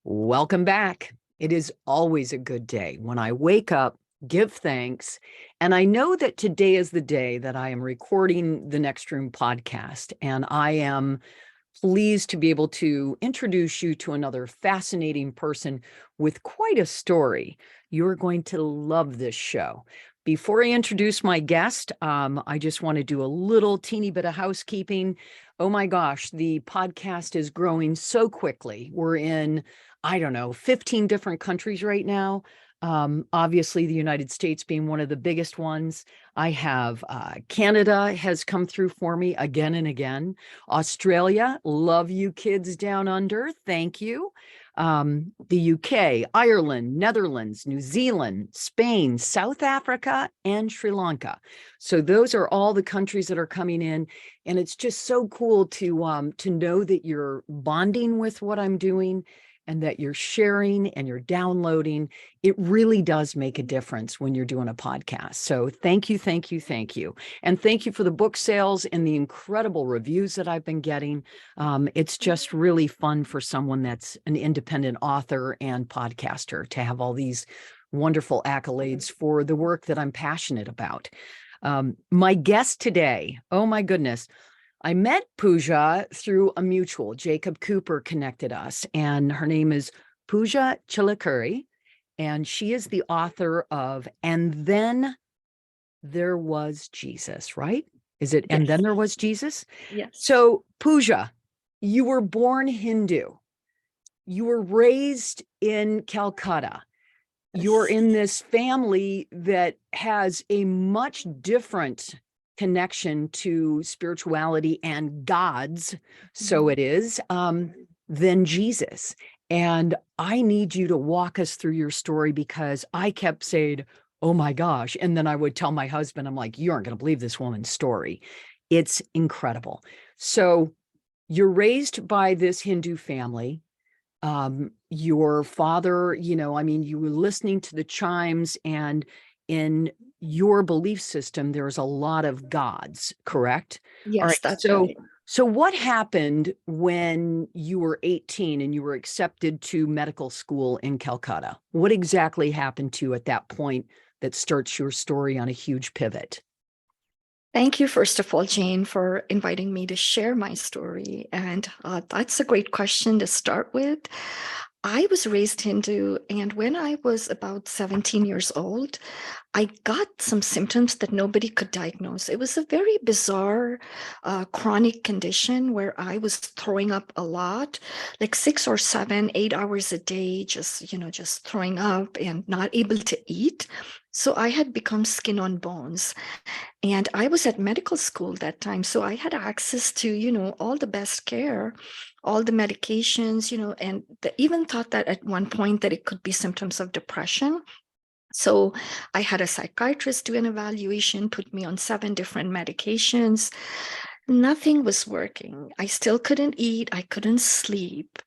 Welcome back. It is always a good day when I wake up, give thanks, and I know that today is the day that I am recording the Next Room podcast, and I am pleased to be able to introduce you to another fascinating person with quite a story. You're going to love this show. Before I introduce my guest, I just want to do a little teeny bit of housekeeping. Oh my gosh, the podcast is growing so quickly. We're in, I don't know, 15 different countries right now. Obviously, the United States being one of the biggest ones. I have Canada has come through for me again and again. Australia, love you kids down under. Thank you. The UK, Ireland, Netherlands, New Zealand, Spain, South Africa, and Sri Lanka. So those are all the countries that are coming in. And it's just so cool to know that you're bonding with what I'm doing and that you're sharing and you're downloading. It really does make a difference when you're doing a podcast. So thank you, thank you, thank you. And thank you for the book sales and the incredible reviews that I've been getting. It's just really fun for someone that's an independent author and podcaster to have all these wonderful accolades for the work that I'm passionate about. My guest today, oh my goodness, I met Pooja through a mutual. Jacob Cooper connected us, and her name is Pooja Chilukuri, and she is the author of And Then There Was Jesus, right? Is it And Then There Was Jesus? Yes. So, Pooja, you were born Hindu. You were raised in Calcutta. You're in this family that has a much different connection to spirituality and gods, so it is, than Jesus. And I need you to walk us through your story because I kept saying, oh my gosh. And then I would tell my husband, I'm like, you aren't going to believe this woman's story. It's incredible. So you're raised by this Hindu family. Your father, you were listening to the chimes, and in your belief system, there's a lot of gods, correct? Yes, All right. that's right. So what happened when you were 18 and you were accepted to medical school in Calcutta? What exactly happened to you at that point that starts your story on a huge pivot? Thank you, first of all, Jane, for inviting me to share my story. And that's a great question to start with. I was raised Hindu, and when I was about 17 years old, I got some symptoms that nobody could diagnose. It was a very bizarre chronic condition where I was throwing up a lot, like 6 or 7, 8 hours a day, just throwing up and not able to eat. So I had become skin on bones. And I was at medical school that time. So I had access to, all the best care, all the medications, and even thought that at one point that it could be symptoms of depression. So I had a psychiatrist do an evaluation, put me on 7 different medications. Nothing was working. I still couldn't eat. I couldn't sleep.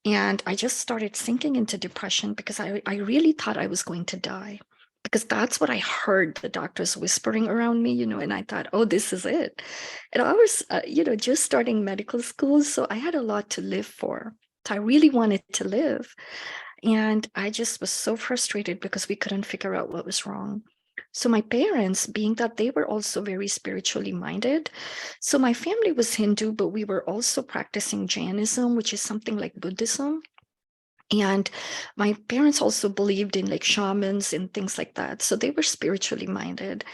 And I just started sinking into depression because I really thought I was going to die. Because that's what I heard the doctors whispering around me, and I thought, oh, this is it. And I was, just starting medical school. So I had a lot to live for. I really wanted to live. And I just was so frustrated because we couldn't figure out what was wrong. So my parents, being that they were also very spiritually minded, so my family was Hindu, but we were also practicing Jainism, which is something like Buddhism. And my parents also believed in like shamans and things like that. So they were spiritually minded.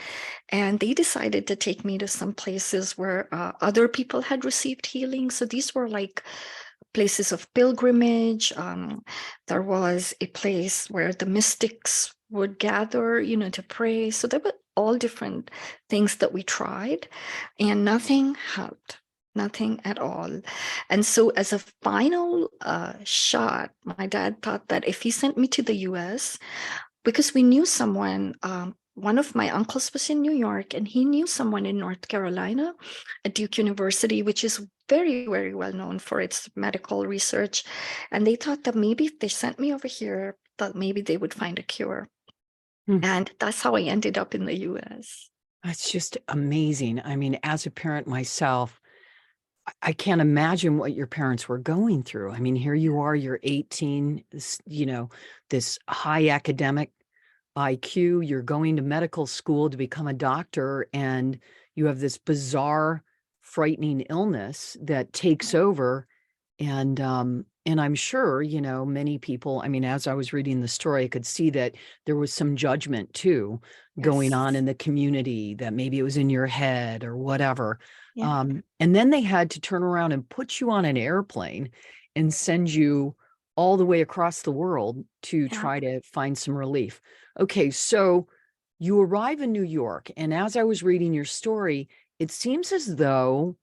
And they decided to take me to some places where other people had received healing. So these were like places of pilgrimage. There was a place where the mystics would gather, to pray. So there were all different things that we tried, and nothing helped. Nothing at all. And so as a final shot, my dad thought that if he sent me to the US, because we knew someone, one of my uncles was in New York, and he knew someone in North Carolina at Duke University, which is very, very well known for its medical research. And they thought that maybe if they sent me over here, that maybe they would find a cure. And that's how I ended up in the US. That's just amazing. I mean, as a parent myself, I can't imagine what your parents were going through. I mean, here you are, you're 18, this high academic IQ, you're going to medical school to become a doctor, and you have this bizarre, frightening illness that takes over. And I'm sure, many people, I mean, as I was reading the story, I could see that there was some judgment too going Yes. on in the community, that maybe it was in your head or whatever. Yeah. And then they had to turn around and put you on an airplane and send you all the way across the world to Yeah. try to find some relief. Okay, so you arrive in New York, and as I was reading your story, it seems as though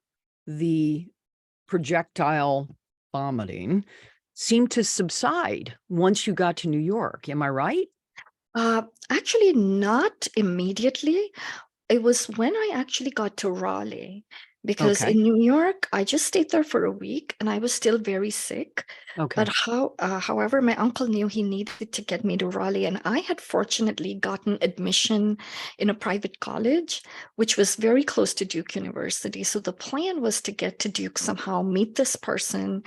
the projectile vomiting seemed to subside once you got to New York. Am I right? Actually, not immediately. It was when I actually got to Raleigh, because Okay. in New York, I just stayed there for a week and I was still very sick. But Okay. however, my uncle knew he needed to get me to Raleigh, and I had fortunately gotten admission in a private college, which was very close to Duke University. So the plan was to get to Duke somehow, meet this person,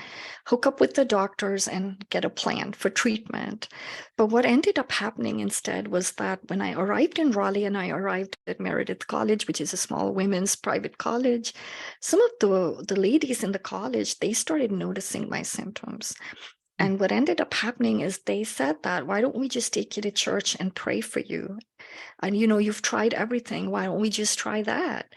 hook up with the doctors, and get a plan for treatment. But what ended up happening instead was that when I arrived in Raleigh and I arrived at Meredith College, which is a small women's private college, some of the ladies in the college, they started noticing my symptoms. Mm. And what ended up happening is they said that, why don't we just take you to church and pray for you? And you've tried everything. Why don't we just try that?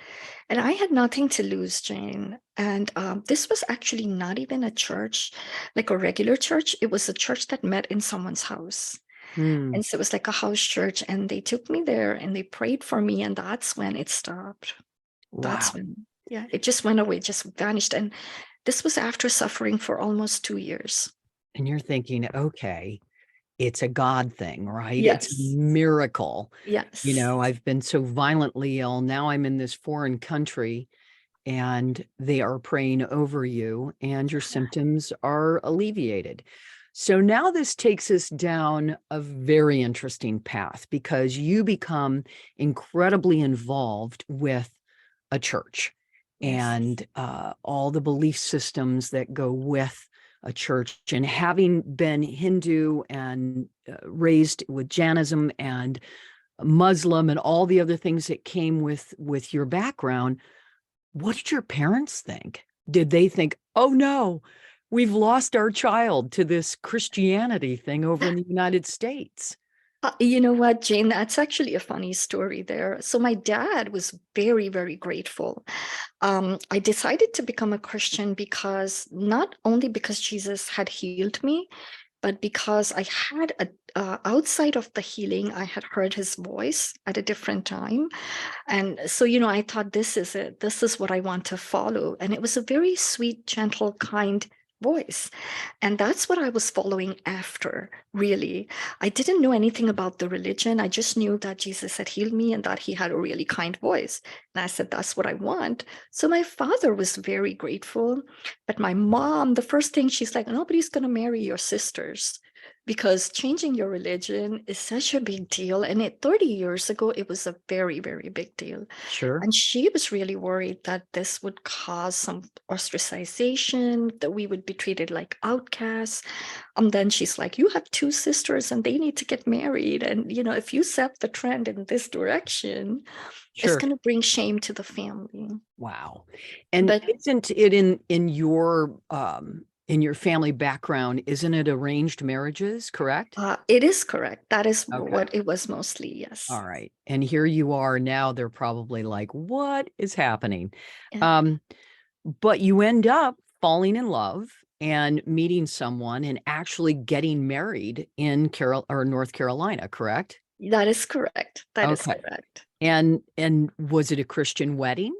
And I had nothing to lose, Jane. And this was actually not even a church, like a regular church. It was a church that met in someone's house. Hmm. And so it was like a house church. And they took me there and they prayed for me. And that's when it stopped. That's Wow. when, yeah, it just went away, just vanished. And this was after suffering for almost 2 years. And you're thinking, okay, it's a God thing, right? It's a Yes. miracle. Yes. I've been so violently ill. Now I'm in this foreign country and they are praying over you and your symptoms are alleviated. So now this takes us down a very interesting path because you become incredibly involved with a church Yes. and all the belief systems that go with a church. And having been Hindu and raised with Jainism and Muslim and all the other things that came with your background, what did your parents think? Did they think, oh no, we've lost our child to this Christianity thing over in the United States? You know what, Jane? That's actually a funny story there. So my dad was very, very grateful. I decided to become a Christian because not only because Jesus had healed me, but because I had outside of the healing, I had heard his voice at a different time. And so, I thought, this is it. This is what I want to follow. And it was a very sweet, gentle, kind voice. And that's what I was following after, really. I didn't know anything about the religion. I just knew that Jesus had healed me and that he had a really kind voice. And I said, that's what I want. So my father was very grateful. But my mom, the first thing she's like, nobody's going to marry your sisters, because changing your religion is such a big deal. And 30 years ago, it was a very, very big deal. Sure. And she was really worried that this would cause some ostracization, that we would be treated like outcasts. And then she's like, you have two sisters and they need to get married. And, if you set the trend in this direction, it's Sure. going to bring shame to the family. Wow. And But isn't it in your family background, isn't it arranged marriages, correct? it is correct. That is Okay. what it was mostly, yes. All right. And here you are now, they're probably like, what is happening? Yeah. Um, but you end up falling in love and meeting someone and actually getting married in North Carolina, correct? That is correct. That is Okay. correct. And was it a Christian wedding?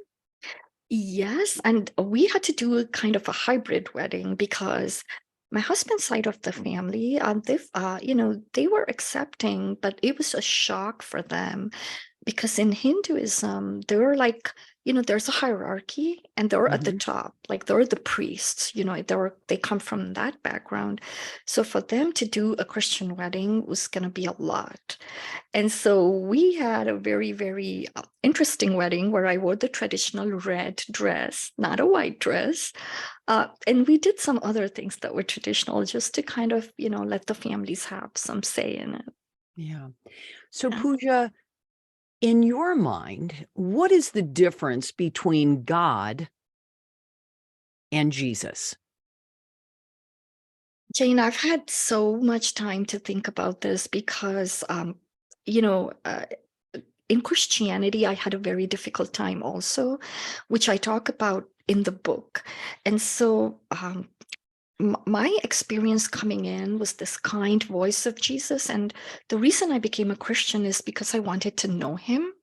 Yes, and we had to do a kind of a hybrid wedding because my husband's side of the family, they were accepting, but it was a shock for them because in Hinduism, they were like there's a hierarchy, and they're at the Mhm. top, like they're the priests, they come from that background. So for them to do a Christian wedding was going to be a lot. And so we had a very, very interesting wedding where I wore the traditional red dress, not a white dress. And we did some other things that were traditional just to kind of, let the families have some say in it. Yeah. So, Yeah. Pooja, in your mind, what is the difference between God and Jesus? Jane, I've had so much time to think about this because, you know, uh, in Christianity, I had a very difficult time also, which I talk about in the book. And so, my experience coming in was this kind voice of Jesus. And the reason I became a Christian is because I wanted to know him.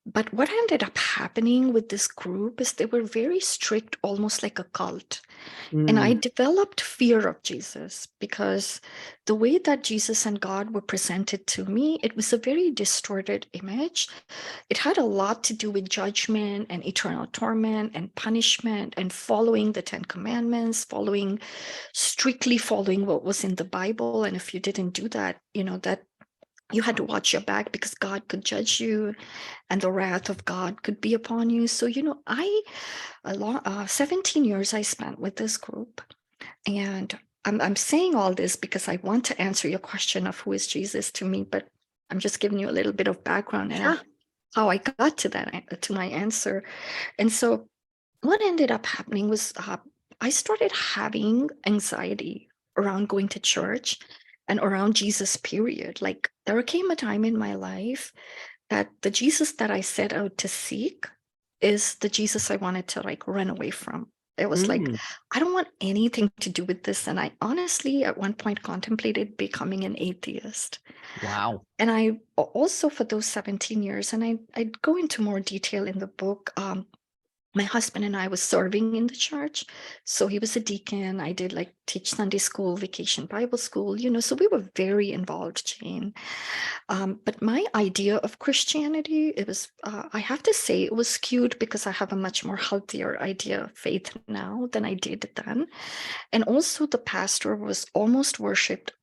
But what ended up happening with this group is they were very strict, almost like a cult. And I Mm, developed fear of Jesus because the way that Jesus and God were presented to me, it was a very distorted image. It had a lot to do with judgment and eternal torment and punishment and following the Ten Commandments, strictly following what was in the Bible. And if you didn't do that, that you had to watch your back because God could judge you and the wrath of God could be upon you. So, 17 years I spent with this group. And I'm saying all this because I want to answer your question of who is Jesus to me, but I'm just giving you a little bit of background and sure. how I got to my answer. And so what ended up happening was I started having anxiety around going to church and around Jesus, period. Like there came a time in my life that the Jesus that I set out to seek is the Jesus I wanted to like run away from. It was like, Mm, I don't want anything to do with this. And I honestly, at one point, contemplated becoming an atheist. wow. And I also, for those 17 years, and I'd go into more detail in the book. My husband and I was serving in the church. So he was a deacon. I did like teach Sunday school, vacation Bible school, so we were very involved, Jane. But my idea of Christianity, I have to say, it was skewed because I have a much more healthier idea of faith now than I did then. And also, the pastor was almost worshipped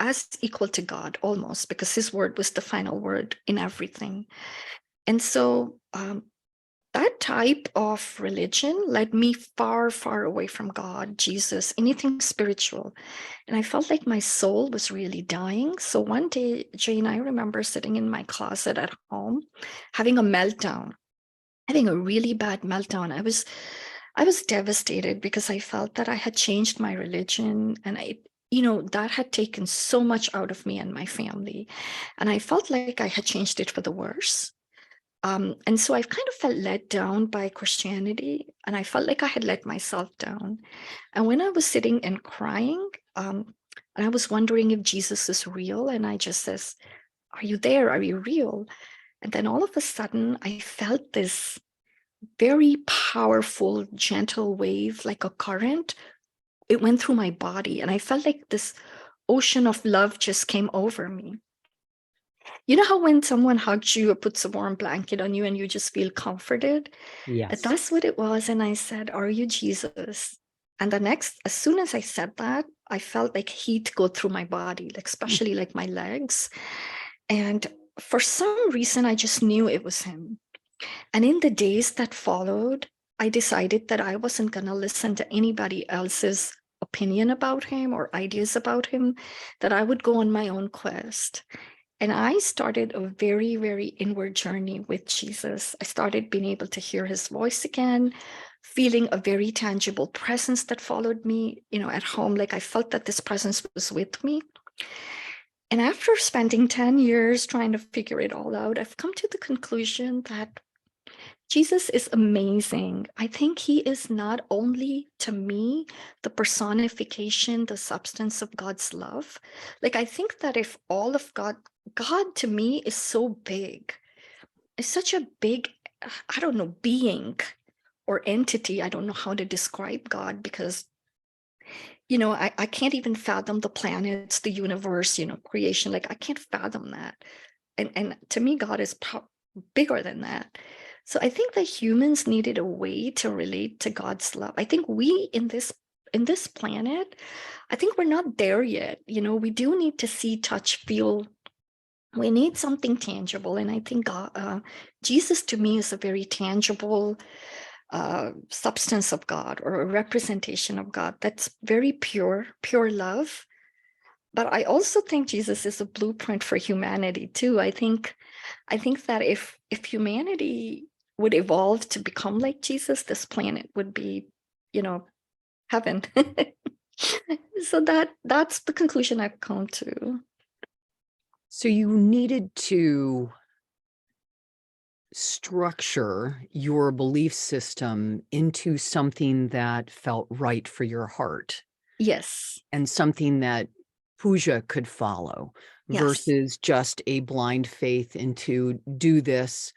as equal to God, almost, because his word was the final word in everything. And so, that type of religion led me far, far away from God, Jesus, anything spiritual. And I felt like my soul was really dying. So one day, Jane, I remember sitting in my closet at home, having a meltdown, having a really bad meltdown. I was devastated because I felt that I had changed my religion and that had taken so much out of me and my family. And I felt like I had changed it for the worse. And so I've kind of felt let down by Christianity, and I felt like I had let myself down. And when I was sitting and crying, and I was wondering if Jesus is real, and I just says, "Are you there? Are you real?" And then all of a sudden, I felt this very powerful, gentle wave, like a current. It went through my body, and I felt like this ocean of love just came over me. You know how when someone hugs you or puts a warm blanket on you and you just feel comforted? Yes. That's what it was. And I said, "Are you Jesus?" And as soon as I said that, I felt like heat go through my body, like Mm, especially like my legs. And for some reason, I just knew it was him. And in the days that followed, I decided that I wasn't going to listen to anybody else's opinion about him or ideas about him, that I would go on my own quest. And I started a very, very inward journey with Jesus. I started being able to hear his voice again, feeling a very tangible presence that followed me, at home. Like I felt that this presence was with me. And after spending 10 years trying to figure it all out, I've come to the conclusion that Jesus is amazing. I think he is not only to me the personification, the substance of God's love. Like I think that if all of God to me is so big, it's such a big, I don't know, being or entity. I don't know how to describe God because, I can't even fathom the planets, the universe, creation. Like I can't fathom that. And to me, God is bigger than that. So I think that humans needed a way to relate to God's love. I think we in this planet, I think we're not there yet. We do need to see, touch, feel. We need something tangible, and I think Jesus to me is a very tangible substance of God, or a representation of God that's very pure, pure love. But I also think Jesus is a blueprint for humanity too. I think that if humanity would evolve to become like Jesus, this planet would be, you know, heaven. So that's the conclusion I've come to. So you needed to structure your belief system into something that felt right for your heart Yes. and something that Pooja could follow Yes. versus just a blind faith into do this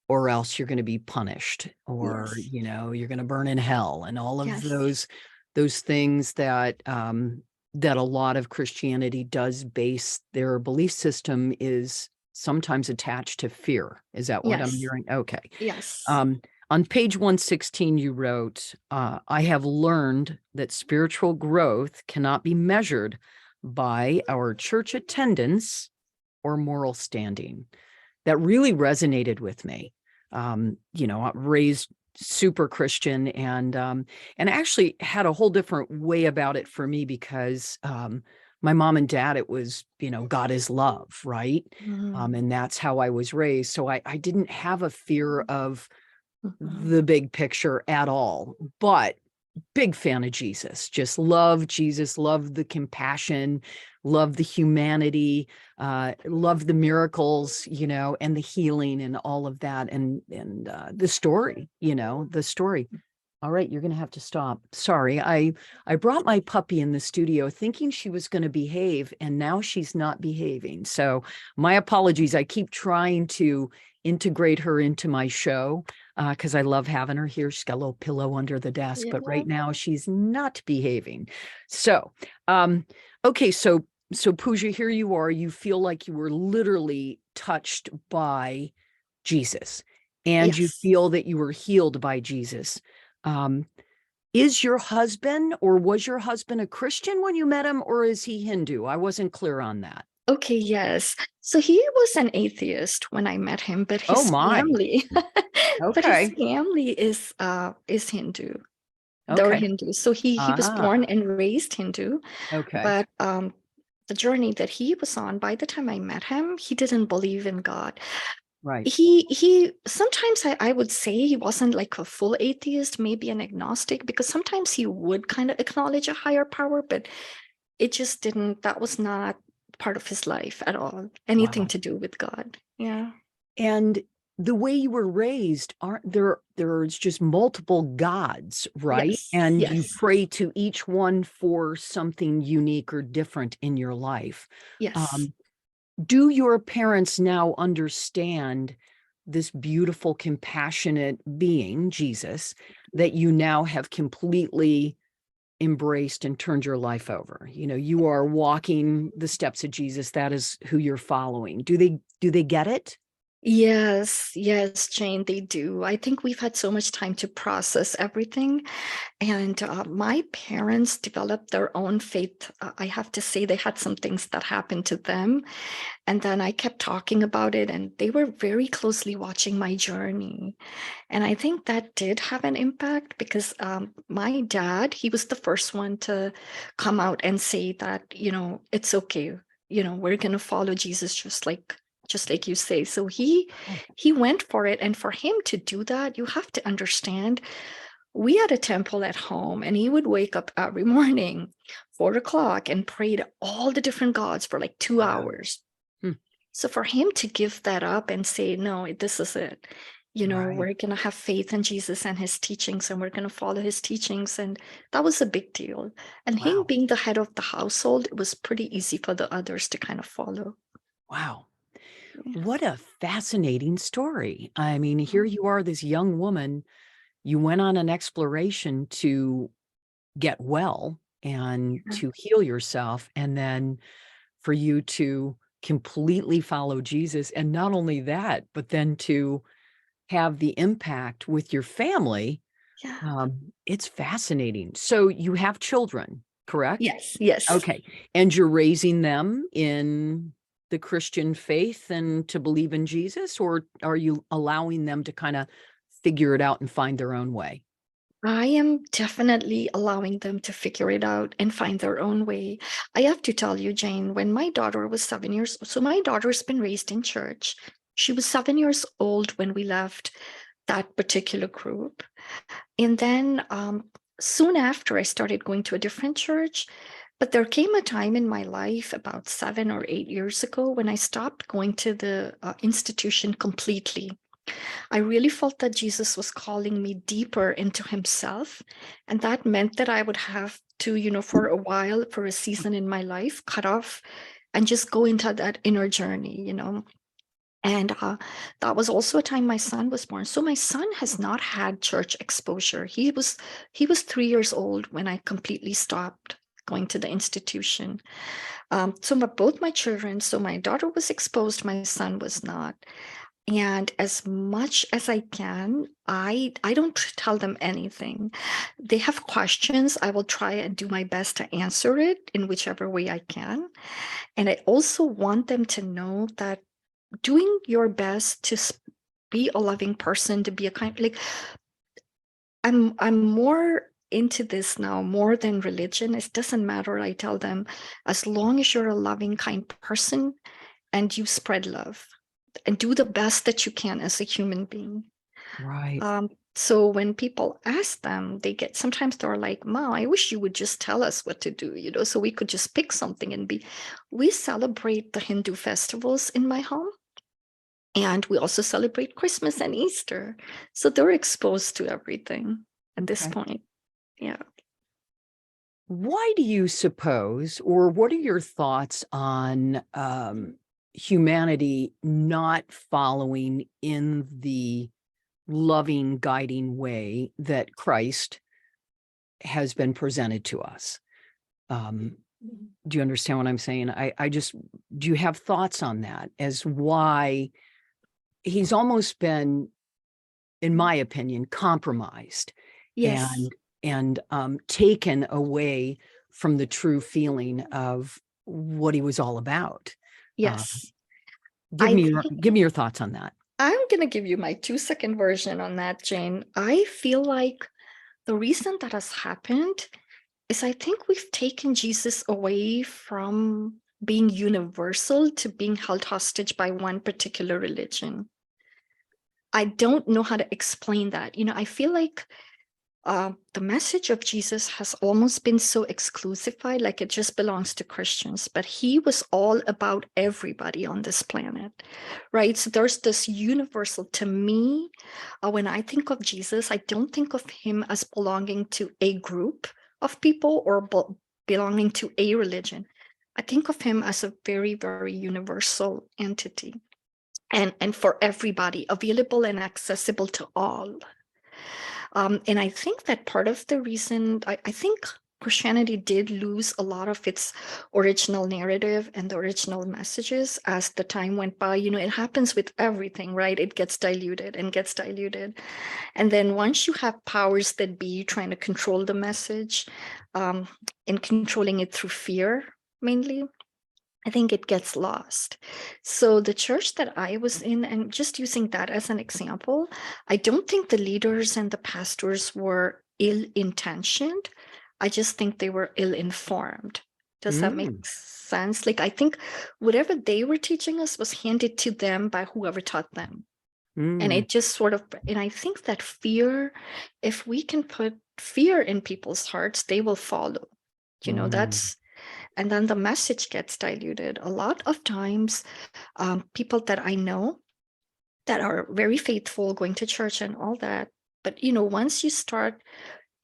or else you're going to be punished, or Yes. you're going to burn in hell, and all of Yes. those things that that a lot of Christianity does base their belief system is sometimes attached to fear. Is that what I'm Yes. hearing? Okay. Yes. um on page 116 you wrote, I have learned that spiritual growth cannot be measured by our church attendance or moral standing. That really resonated with me. Raised super Christian, and actually had a whole different way about it for me because my mom and dad, it was, God is love, right? Mhm. And that's how I was raised. So I didn't have a fear of Mhm. the big picture at all, but big fan of Jesus. Just love Jesus, love the compassion, love the humanity, love the miracles, and the healing and all of that, and the story, the story. All right, you're going to have to stop. Sorry, I brought my puppy in the studio thinking she was going to behave, and now she's not behaving. So my apologies. I keep trying to integrate her into my show because I love having her here. She's got a little pillow under the desk, Yeah. but right now she's not behaving. So, okay, so Pooja, here you are. You feel like you were literally touched by Jesus, and you Yes. feel that you were healed by Jesus. Um, is your husband, or was your husband, a Christian when you met him, or is he Hindu? I wasn't clear on that. Okay, yes. So he was an atheist when I met him, but Oh his my. family, but his Okay. family is Hindu. They're Okay. Hindu. So he was born Ah. and raised Hindu, Okay. but the journey that he was on, by the time I met him, he didn't believe in God. Right. He sometimes I would say he wasn't like a full atheist, maybe an agnostic, because sometimes he would kind of acknowledge a higher power, but it just didn't, that was not part of his life at all, anything Wow. to do with God. Yeah. And the way you were raised, aren't there's just multiple gods, right? Yes. And you Yes. pray to each one for something unique or different in your life. Yes. Um, do your parents now understand this beautiful, compassionate being, Jesus, that you now have completely embraced and turned your life over? You are walking the steps of Jesus. That is who you're following. Do they get it? Yes, yes, Jane, they do. I think we've had so much time to process everything. And my parents developed their own faith. I have to say, they had some things that happened to them. And then I kept talking about it, and they were very closely watching my journey. And I think that did have an impact because my dad, he was the first one to come out and say that, it's okay. We're going to follow Jesus just like you say. So he went for it. And for him to do that, you have to understand, we had a temple at home, and he would wake up every morning, 4 o'clock, and pray to all the different gods for like two Wow. hours. Hmm. So for him to give that up and say, no, this is it, Right. we're going to have faith in Jesus and his teachings, and we're going to follow his teachings. And that was a big deal. And him Wow. being the head of the household, it was pretty easy for the others to kind of follow. Wow. Yeah. What a fascinating story. I mean, here you are, this young woman. You went on an exploration to get well and to heal yourself, and then for you to completely follow Jesus. And not only that, but then to have the impact with your family, Yeah. it's fascinating. So you have children, correct? Yes. Yes. Okay. And you're raising them in the Christian faith and to believe in Jesus, or are you allowing them to kind of figure it out and find their own way? I am definitely allowing them to figure it out and find their own way. I have to tell you, Jane, when my daughter was 7 years, so my daughter's been raised in church. She was 7 years old when we left that particular group. And then soon after, I started going to a different church. But there came a time in my life about 7 or 8 years ago when I stopped going to the institution completely. I really felt that Jesus was calling me deeper into himself. And that meant that I would have to, for a while, for a season in my life, cut off and just go into that inner journey. And that was also a time my son was born. So my son has not had church exposure. He was 3 years old when I completely stopped going to the institution. So both my children, so my daughter was exposed, my son was not. And as much as I can, I don't tell them anything. They have questions. I will try and do my best to answer it in whichever way I can. And I also want them to know that doing your best to be a loving person, to be a kind, like I'm more into this now more than religion. It doesn't matter. I tell them, as long as you're a loving, kind person and you spread love and do the best that you can as a human being. Right. So when people ask them, sometimes they're like, Mom, I wish you would just tell us what to do, so we could just pick something and we celebrate the Hindu festivals in my home. And we also celebrate Christmas and Easter. So they're exposed to everything at this Okay. point. Yeah. Why do you suppose, or what are your thoughts on humanity not following in the loving, guiding way that Christ has been presented to us? Do you understand what I'm saying? Do you have thoughts on that as why he's almost been, in my opinion, compromised Yes. and taken away from the true feeling of what he was all about? Uh, Yes. give I me think your thoughts on that. I'm going to give you my 2-second version on that, Jane. I feel like the reason that has happened is I think we've taken Jesus away from being universal to being held hostage by one particular religion. I don't know how to explain that. I feel like the message of Jesus has almost been so exclusified, like it just belongs to Christians, but he was all about everybody on this planet, right? So there's this universal, to me, when I think of Jesus, I don't think of him as belonging to a group of people or belonging to a religion. I think of him as a very, very universal entity and for everybody, available and accessible to all. And I think that part of the reason, I think Christianity did lose a lot of its original narrative and the original messages as the time went by. It happens with everything, right? It gets diluted and gets diluted. And then once you have powers that be trying to control the message and controlling it through fear, mainly, I think it gets lost. So the church that I was in, and just using that as an example, I don't think the leaders and the pastors were ill-intentioned. I just think they were ill-informed. Does that make Mm, sense? Like, I think whatever they were teaching us was handed to them by whoever taught them. And mm, it just sort of, and I think that fear, if we can put fear in people's hearts, they will follow. mm, And then the message gets diluted. A lot of times, people that I know that are very faithful, going to church and all that, but once you start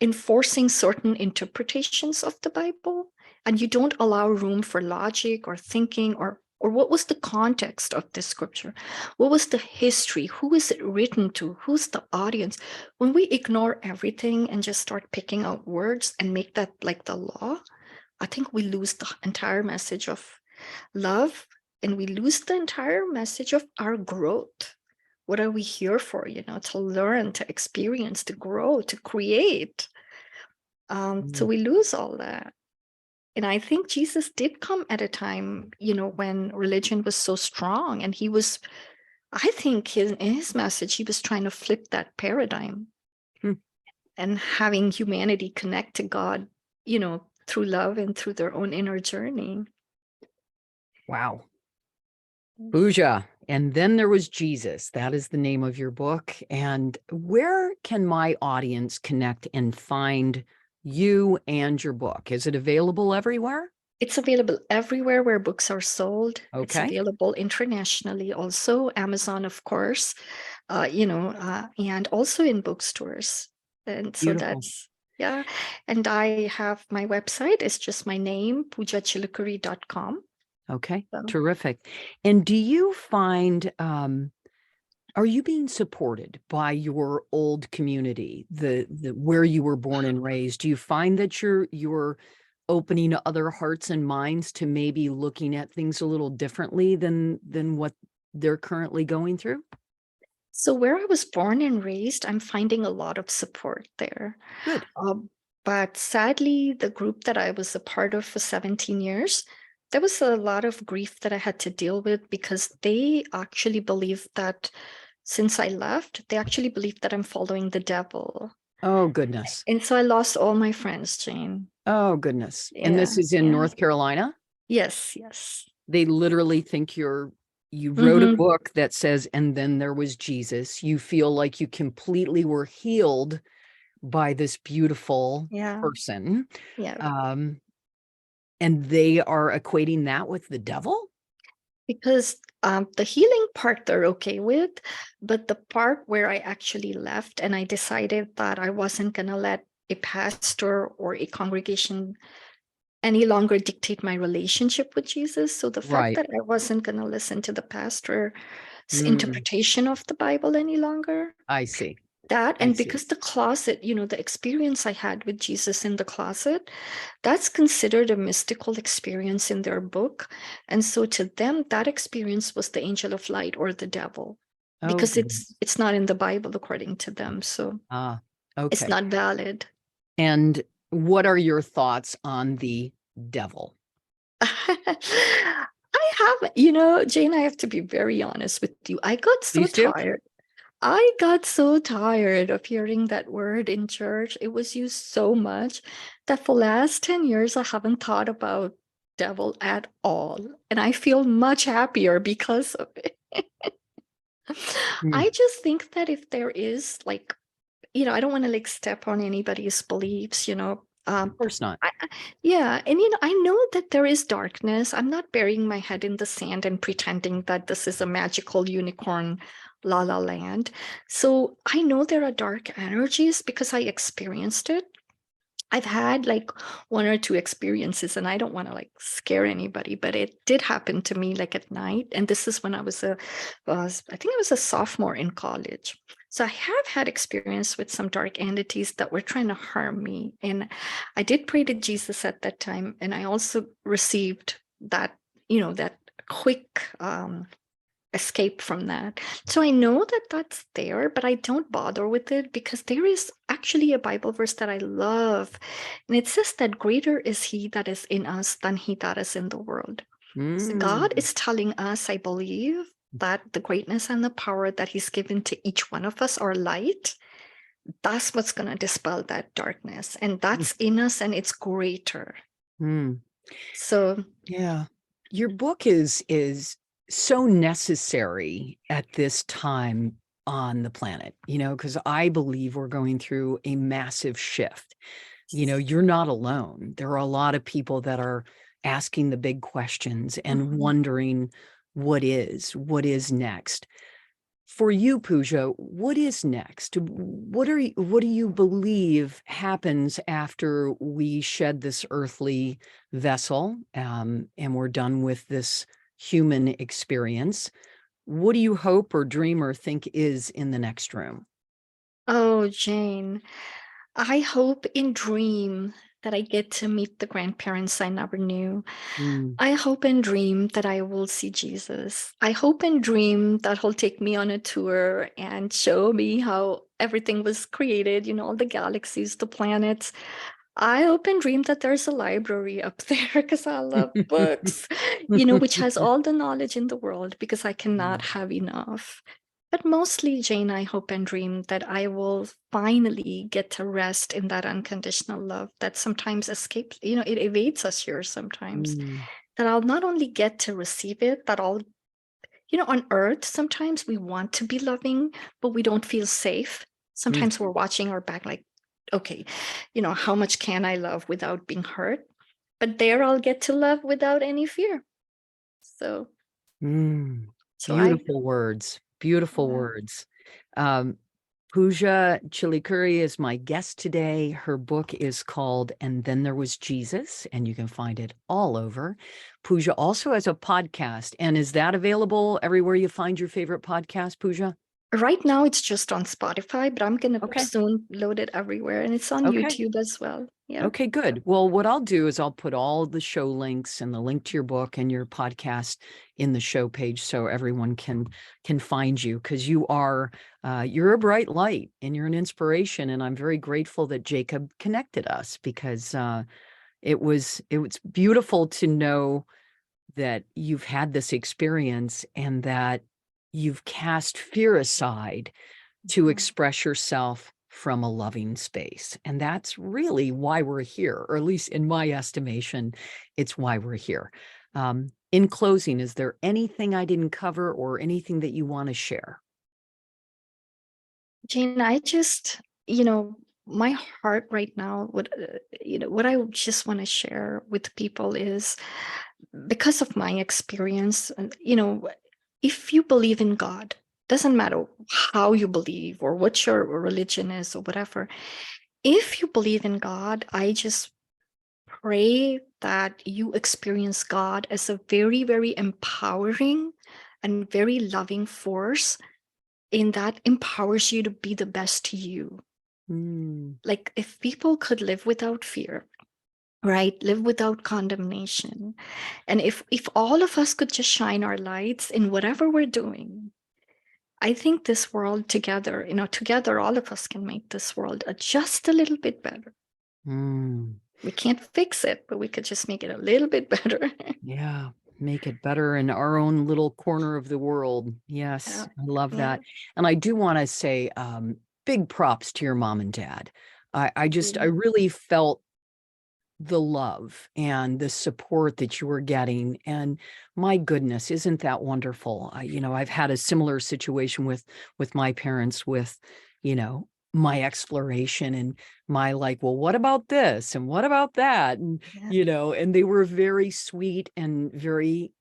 enforcing certain interpretations of the Bible, and you don't allow room for logic or thinking or what was the context of this scripture? What was the history? Who is it written to? Who's the audience? When we ignore everything and just start picking out words and make that like the law, I think we lose the entire message of love and we lose the entire message of our growth, What are we here for? To learn, to experience, to grow, to create. So Mm. we lose all that. And I think Jesus did come at a time, when religion was so strong. And I think in his message, he was trying to flip that paradigm Hmm. and having humanity connect to God, through love and through their own inner journey. Wow. Pooja. And then there was Jesus. That is the name of your book. And where can my audience connect and find you and your book? Is it available everywhere? It's available everywhere where books are sold. It's Okay. available internationally, also Amazon, of course, and also in bookstores. And so Beautiful. that's, yeah. And I have my website. It's just my name, poojachilukuri.com. Okay. So, Terrific. And do you find, are you being supported by your old community, the where you were born and raised? Do you find that you're opening other hearts and minds to maybe looking at things a little differently than what they're currently going through? so where I was born and raised, I'm finding a lot of support there. Good. Um, but sadly, the group that I was a part of for 17 years, there was a lot of grief that I had to deal with because they actually believed that since I left, they actually believed that I'm following the devil. Oh, goodness. And so I lost all my friends, Jane. Oh, goodness. And Yeah, this is in yeah. North Carolina? Yes, yes. They literally think you wrote a Hmm. book that says, and then there was Jesus. You feel like you completely were healed by this beautiful Yeah, person. yeah. Um, and they are equating that with the devil? Because the healing part they're okay with, but the part where I actually left and I decided that I wasn't going to let a pastor or a congregation any longer dictate my relationship with Jesus. So the fact Right. that I wasn't going to listen to the pastor's Mm, interpretation of the Bible any longer, I see. that, I and see. because the closet, the experience I had with Jesus in the closet, that's considered a mystical experience in their book. And so to them, that experience was the angel of light or the devil, Oh, because goodness. it's not in the Bible according to them. So Ah, it's okay. not valid. And what are your thoughts on the devil? I have, Jane, I have to be very honest with you. I got so Please do. tired. I got so tired of hearing that word in church. It was used so much that for the last 10 years, I haven't thought about devil at all. And I feel much happier because of it. Mm, I just think that if there is like, I don't want to like step on anybody's beliefs, of course not. yeah, and I know that there is darkness. I'm not burying my head in the sand and pretending that this is a magical unicorn la la land. So I know there are dark energies because I experienced it. I've had like one or two experiences, and I don't want to like scare anybody, but it did happen to me like at night. And this is when I think I was a sophomore in college. So I have had experience with some dark entities that were trying to harm me. And I did pray to Jesus at that time. And I also received that quick escape from that. So I know that that's there, but I don't bother with it because there is actually a Bible verse that I love. And it says that greater is he that is in us than he that is in the world. So God Mm, is telling us, I believe, that the greatness and the power that he's given to each one of us are light. That's what's going to dispel that darkness. And mm, that's in us and it's greater. mm. So Yeah. Your book is so necessary at this time on the planet, because I believe we're going through a massive shift. You're not alone. There are a lot of people that are asking the big questions and mhm. wondering what is next. For you, Pooja, what is next? What do you believe happens after we shed this earthly vessel, and we're done with this human experience? What do you hope or dream or think is in the next room? Oh, Jane, I hope in dream that I get to meet the grandparents I never knew. Mm. I hope and dream that I will see Jesus. I hope and dream that he'll take me on a tour and show me how everything was created, all the galaxies, the planets. I hope and dream that there's a library up there because I love books, which has all the knowledge in the world because I cannot have enough. But mostly, Jane, I hope and dream that I will finally get to rest in that unconditional love that sometimes escapes, it evades us here sometimes. Mm. That I'll not only get to receive it, that I'll, on earth, sometimes we want to be loving, but we don't feel safe. Mm. Sometimes we're watching our back like, okay, how much can I love without being hurt? But there I'll get to love without any fear. So, Mm. so I, Beautiful words. Beautiful yeah. words. Um, Pooja Chilukuri is my guest today. Her book is called And Then There Was Jesus, and you can find it all over. Pooja also has a podcast. And is that available everywhere you find your favorite podcast, Pooja? Right now it's just on Spotify, but I'm gonna Okay. soon load it everywhere, and it's on Okay. YouTube as well. Yeah. Okay, good. Well, what I'll do is I'll put all the show links and the link to your book and your podcast in the show page so everyone can find you, because you're a bright light and you're an inspiration. And I'm very grateful that Jacob connected us, because it was beautiful to know that you've had this experience and that you've cast fear aside to express yourself from a loving space. And that's really why we're here, or at least in my estimation, it's why we're here. In closing, is there anything I didn't cover or anything that you want to share? Jane, I just, my heart right now, what I just want to share with people is because of my experience, and, if you believe in God, doesn't matter how you believe or what your religion is or whatever. If you believe in God, I just pray that you experience God as a very, very empowering and very loving force in that empowers you to be the best you. Mm. Like if people could live without fear, right? Live without condemnation. And if all of us could just shine our lights in whatever we're doing, I think this world together, together all of us can make this world just a little bit better. Mm. We can't fix it, but we could just make it a little bit better. Yeah, make it better in our own little corner of the world. Yeah. Yes, I love Yeah. that. And I do want to say big props to your mom and dad. I Yeah. really felt the love and the support that you were getting. And my goodness, isn't that wonderful? I've had a similar situation with my parents, with, my exploration and my like, well, what about this? And what about that? And, Yeah. and they were very sweet and very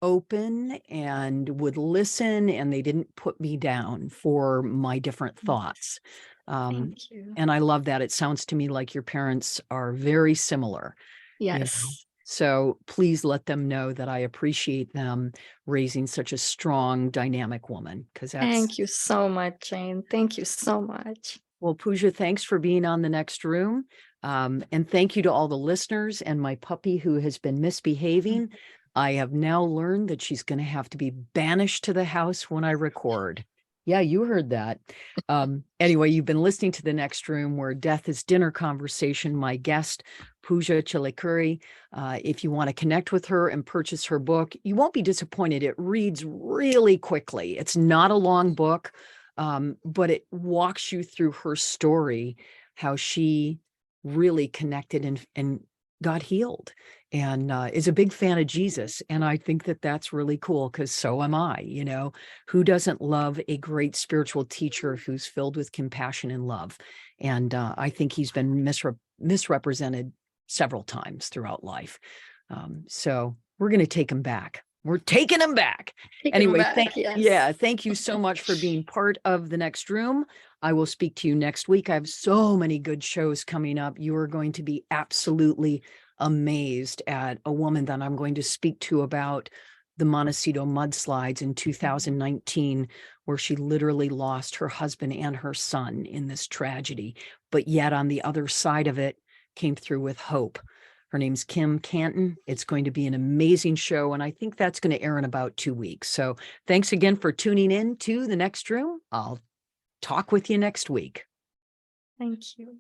open and would listen, and they didn't put me down for my different thoughts. Um, Thank you. and I love that. It sounds to me like your parents are very similar, you know. Yes. So please let them know that I appreciate them raising such a strong, dynamic woman, because that's, Thank you so much, Jane. Thank you so much. well, Pooja, thanks for being on The Next Room. And thank you to all the listeners and my puppy who has been misbehaving. I have now learned that she's going to have to be banished to the house when I record. Yeah, you heard that. Anyway, you've been listening to The Next Room, where death is dinner conversation. My guest, Pooja Chilukuri. If you want to connect with her and purchase her book, you won't be disappointed. It reads really quickly. It's not a long book, but it walks you through her story, how she really connected and got healed, and is a big fan of Jesus. And I think that that's really cool, because so am I. Who doesn't love a great spiritual teacher who's filled with compassion and love? And I think he's been misrepresented several times throughout life. So we're going to take him back. We're taking him back. Take them Anyway, back. Yes. thank you so much for being part of The Next Room. I will speak to you next week. I have so many good shows coming up. You are going to be absolutely amazed at a woman that I'm going to speak to about the Montecito mudslides in 2019, where she literally lost her husband and her son in this tragedy. But yet on the other side of it came through with hope. Her name's Kim Canton. It's going to be an amazing show, and I think that's going to air in about 2 weeks. So thanks again for tuning in to The Next Room. I'll talk with you next week. Thank you.